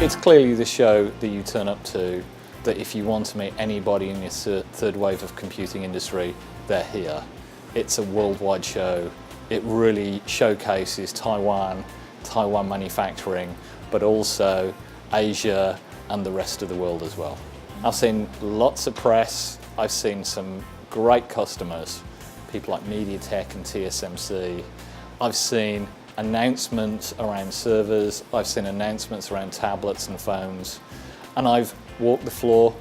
It's clearly the show that you turn up to, that if you want to meet anybody in this third wave of computing industry, they're here. It's a worldwide show. It really showcases Taiwan manufacturing, but also Asia and the rest of the world as well. I've seen lots of press. I've seen some great customers, people like MediaTek and TSMC. I've seen announcements around servers. I've seen announcements around tablets and phones. And I've walked the floor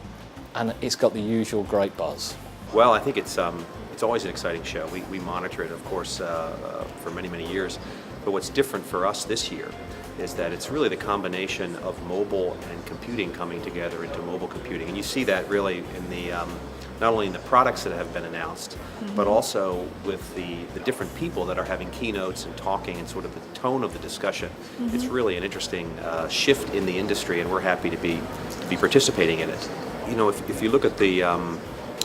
and it's got the usual great buzz. Well, I think it's always an exciting show. We monitor it, of course, for many, many years. But what's different for us this year is that it's really the combination of mobile and computing coming together into mobile computing. And you see that really in the, not only in the products that have been announced, but also with the different people that are having keynotes and talking and sort of the tone of the discussion. It's really an interesting shift in the industry, and we're happy to be participating in it. You know, if you look at the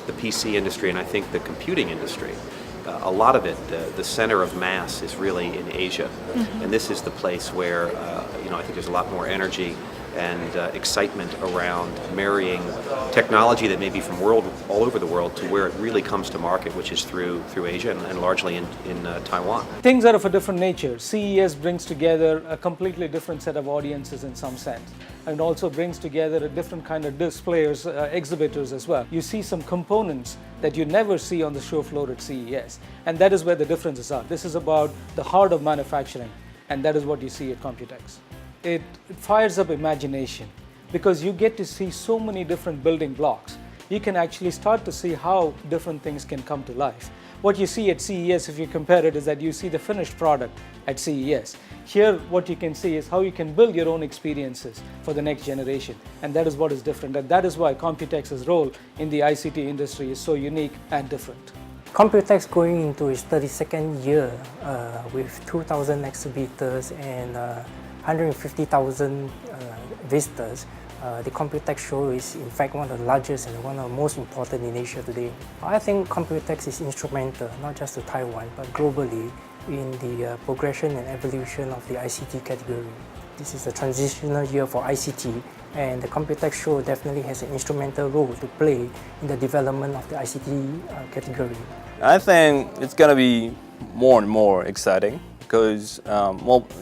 PC industry and I think the computing industry, a lot of it, the center of mass is really in Asia. And this is the place where, you know, I think there's a lot more energy and excitement around marrying technology that may be from all over the world to where it really comes to market, which is through Asia and largely in Taiwan. Things are of a different nature. CES brings together a completely different set of audiences in some sense, and also brings together a different kind of displayers, exhibitors as well. You see some components that you never see on the show floor at CES, and that is where the differences are. This is about the heart of manufacturing, and that is what you see at Computex. It fires up imagination because you get to see so many different building blocks. You can actually start to see how different things can come to life. What you see at CES, if you compare it, is that you see the finished product at CES. Here, what you can see is how you can build your own experiences for the next generation, and that is what is different, and that is why Computex's role in the ICT industry is so unique and different. Computex going into its 32nd year with 2,000 exhibitors and 150,000 visitors. The Computex show is in fact one of the largest and one of the most important in Asia today. I think Computex is instrumental, not just to Taiwan, but globally in the progression and evolution of the ICT category. This is a transitional year for ICT, and the Computex show definitely has an instrumental role to play in the development of the ICT category. I think it's going to be more and more exciting because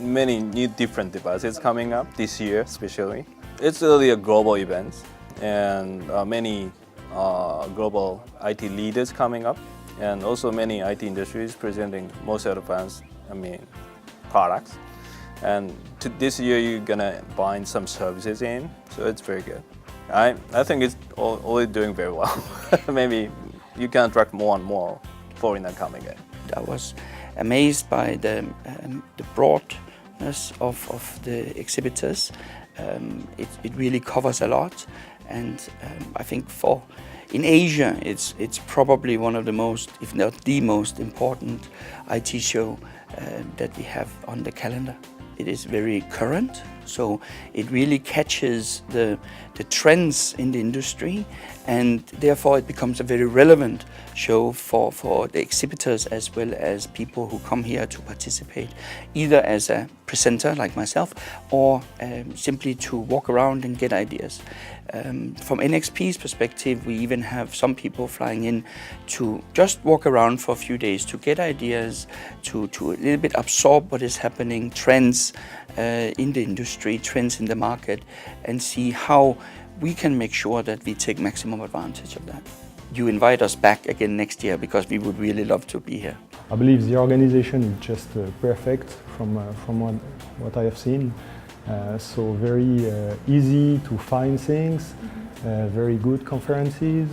many new different devices coming up this year especially. It's really a global event, and many global IT leaders coming up, and also many IT industries presenting most advanced products. And this year you're gonna bind some services in, so it's very good. I think it's already doing very well. Maybe you can attract more and more foreigner coming in. I was amazed by the broadness of the exhibitors. It really covers a lot, and I think in Asia it's probably one of the most, if not the most important IT show that we have on the calendar. It is very current, so it really catches the trends in the industry, and therefore it becomes a very relevant show for the exhibitors as well as people who come here to participate, either as a presenter like myself or simply to walk around and get ideas. From NXP's perspective, we even have some people flying in to just walk around for a few days to get ideas, to a little bit absorb what is happening, trends in the industry, trends in the market, and see how we can make sure that we take maximum advantage of that. You invite us back again next year because we would really love to be here. I believe the organization is just perfect from what I have seen. So very easy to find things, very good conferences,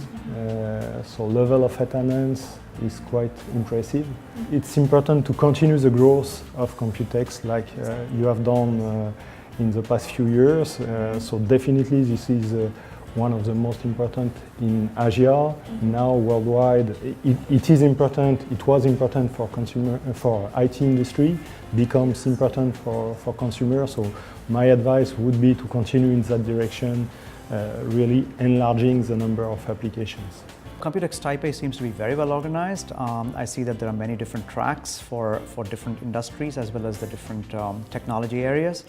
so level of attendance is quite impressive. It's important to continue the growth of Computex like you have done in the past few years. So definitely this is one of the most important in Asia. Now worldwide, it is important. It was important for IT industry, becomes important for consumers. So my advice would be to continue in that direction, really enlarging the number of applications. Computex TAIPEI seems to be very well organized. I see that there are many different tracks for different industries as well as the different technology areas.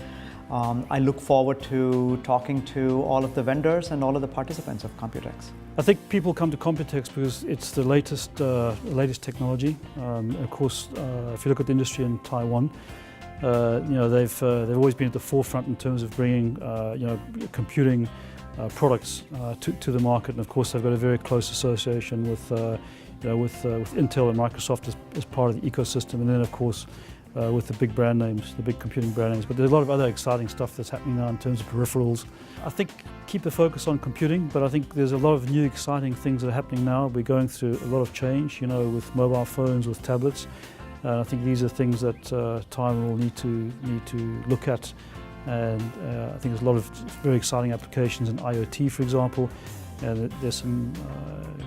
I look forward to talking to all of the vendors and all of the participants of Computex. I think people come to Computex because it's the latest technology. Of course, if you look at the industry in Taiwan, they've always been at the forefront in terms of bringing computing products to the market, and of course they've got a very close association with Intel and Microsoft as part of the ecosystem, and then of course with the big brand names, the big computing brand names. But there's a lot of other exciting stuff that's happening now in terms of peripherals. I think keep the focus on computing, but I think there's a lot of new exciting things that are happening now. We're going through a lot of change, with mobile phones, with tablets. I think these are things that Taiwan will need to look at. And I think there's a lot of very exciting applications in IoT, for example. And there's some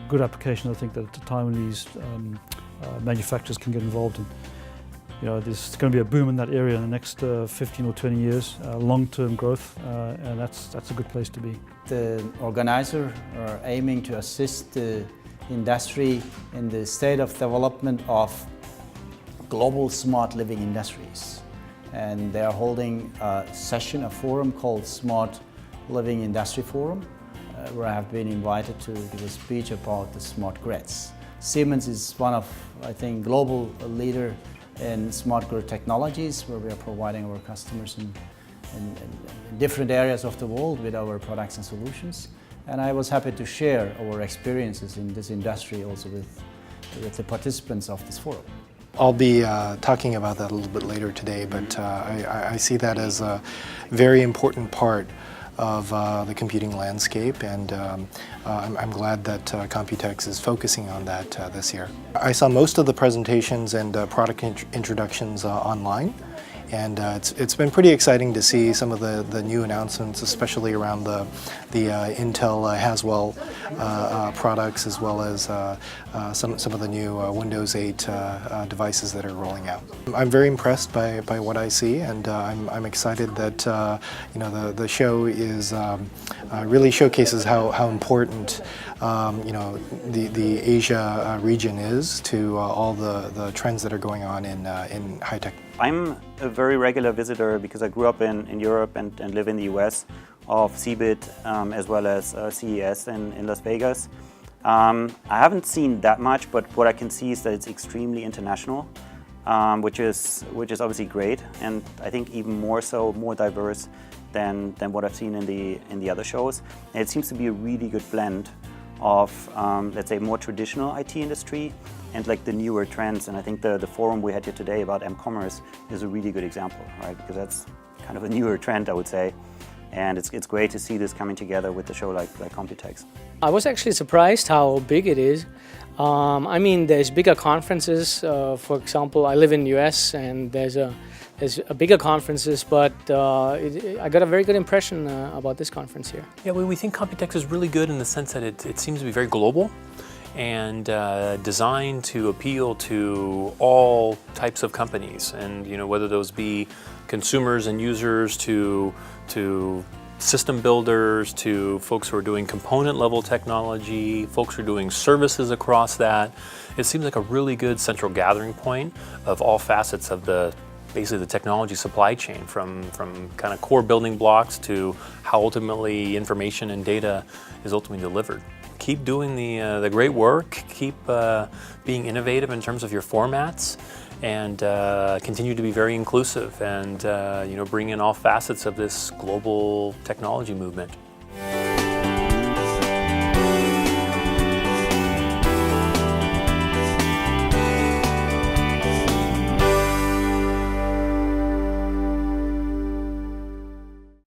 good applications I think that the Taiwanese manufacturers can get involved in. There's going to be a boom in that area in the next 15 or 20 years, long-term growth, and that's a good place to be. The organizer are aiming to assist the industry in the state of development of global smart living industries. And they are holding a session, a forum called Smart Living Industry Forum, where I have been invited to give a speech about the smart grids. Siemens is one of, I think, global leader in smart grid technologies, where we are providing our customers in different areas of the world with our products and solutions. And I was happy to share our experiences in this industry also with the participants of this forum. I'll be talking about that a little bit later today, but I see that as a very important part of the computing landscape, and I'm glad that Computex is focusing on that this year. I saw most of the presentations and product introductions online, and it's been pretty exciting to see some of the new announcements, especially around the Intel Haswell products, as well as some of the new Windows 8 devices that are rolling out. I'm very impressed by what I see, and I'm excited that the show is really showcases how important the Asia region is to all the trends that are going on in high tech. I'm a very regular visitor because I grew up in Europe and live in the US, of CeBIT as well as CES in Las Vegas. I haven't seen that much, but what I can see is that it's extremely international, which is obviously great, and I think even more so, more diverse than what I've seen in the other shows. And it seems to be a really good blend of, let's say, more traditional IT industry and like the newer trends. And I think the forum we had here today about m-commerce is a really good example, right? Because that's kind of a newer trend, I would say. And it's great to see this coming together with a show like Computex. I was actually surprised how big it is. I mean, there's bigger conferences. For example, I live in the US, and there's a bigger conferences, but I got a very good impression about this conference here. Yeah, we think Computex is really good in the sense that it seems to be very global and designed to appeal to all types of companies, and whether those be consumers and users to system builders, to folks who are doing component level technology, folks who are doing services across that. It seems like a really good central gathering point of all facets of basically the technology supply chain, from kind of core building blocks to how ultimately information and data is ultimately delivered. Keep doing the great work, keep being innovative in terms of your formats, and continue to be very inclusive and bring in all facets of this global technology movement.